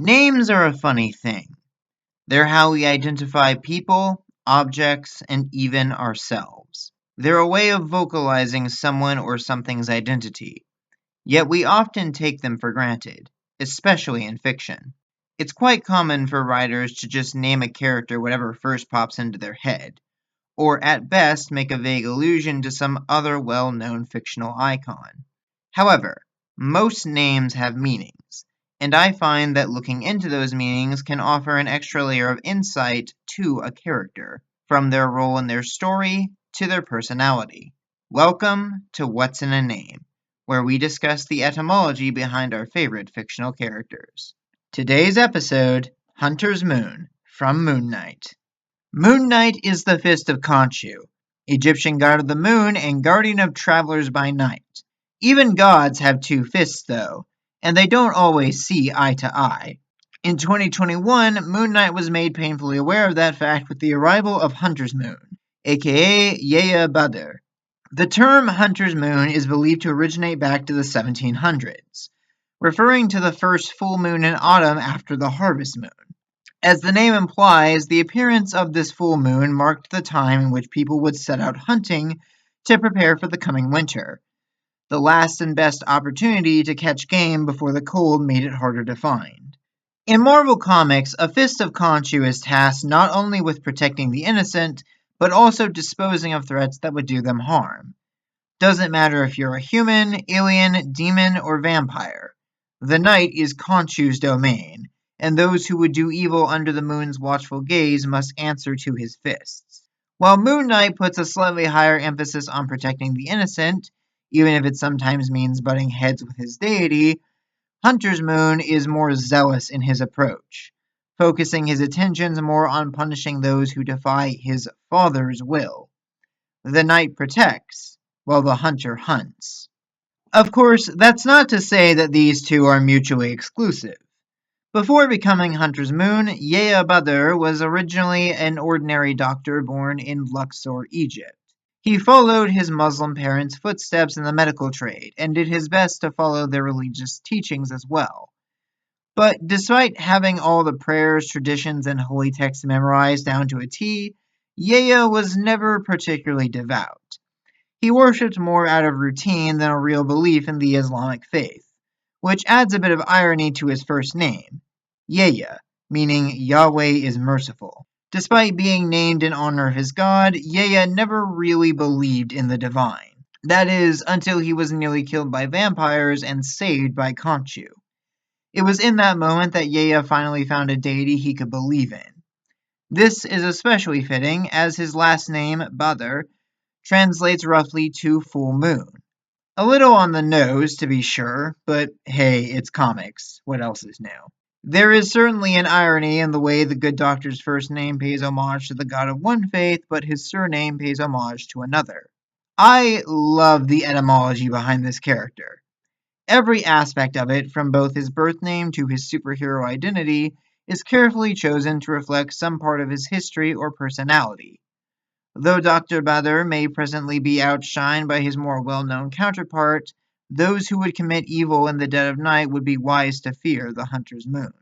Names are a funny thing. They're how we identify people, objects, and even ourselves. They're a way of vocalizing someone or something's identity, yet we often take them for granted, especially in fiction. It's quite common for writers to just name a character whatever first pops into their head, or at best make a vague allusion to some other well-known fictional icon. However, most names have meanings, and I find that looking into those meanings can offer an extra layer of insight to a character, from their role in their story to their personality. Welcome to What's in a Name, where we discuss the etymology behind our favorite fictional characters. Today's episode, Hunter's Moon, from Moon Knight. Moon Knight is the Fist of Khonshu, Egyptian god of the moon and guardian of travelers by night. Even gods have two fists, though, and they don't always see eye to eye. In 2021, Moon Knight was made painfully aware of that fact with the arrival of Hunter's Moon, aka Yaya Badr. The term Hunter's Moon is believed to originate back to the 1700s, referring to the first full moon in autumn after the harvest moon. As the name implies, the appearance of this full moon marked the time in which people would set out hunting to prepare for the coming winter, the last and best opportunity to catch game before the cold made it harder to find. In Marvel Comics, a Fist of Khonshu is tasked not only with protecting the innocent, but also disposing of threats that would do them harm. Doesn't matter if you're a human, alien, demon, or vampire. The night is Khonshu's domain, and those who would do evil under the moon's watchful gaze must answer to his fists. While Moon Knight puts a slightly higher emphasis on protecting the innocent, even if it sometimes means butting heads with his deity, Hunter's Moon is more zealous in his approach, focusing his attentions more on punishing those who defy his father's will. The knight protects, while the hunter hunts. Of course, that's not to say that these two are mutually exclusive. Before becoming Hunter's Moon, Yaya Badr was originally an ordinary doctor born in Luxor, Egypt. He followed his Muslim parents' footsteps in the medical trade and did his best to follow their religious teachings as well. But despite having all the prayers, traditions, and holy texts memorized down to a T, Yaya was never particularly devout. He worshipped more out of routine than a real belief in the Islamic faith, which adds a bit of irony to his first name, Yaya, meaning Yahweh is merciful. Despite being named in honor of his god, Yaya never really believed in the divine. That is, until he was nearly killed by vampires and saved by Khonshu. It was in that moment that Yaya finally found a deity he could believe in. This is especially fitting, as his last name, Badr, translates roughly to full moon. A little on the nose, to be sure, but hey, it's comics. What else is new? There is certainly an irony in the way the good doctor's first name pays homage to the god of one faith, but his surname pays homage to another. I love the etymology behind this character. Every aspect of it, from both his birth name to his superhero identity, is carefully chosen to reflect some part of his history or personality. Though Dr. Badr may presently be outshined by his more well-known counterpart, those who would commit evil in the dead of night would be wise to fear the Hunter's Moon.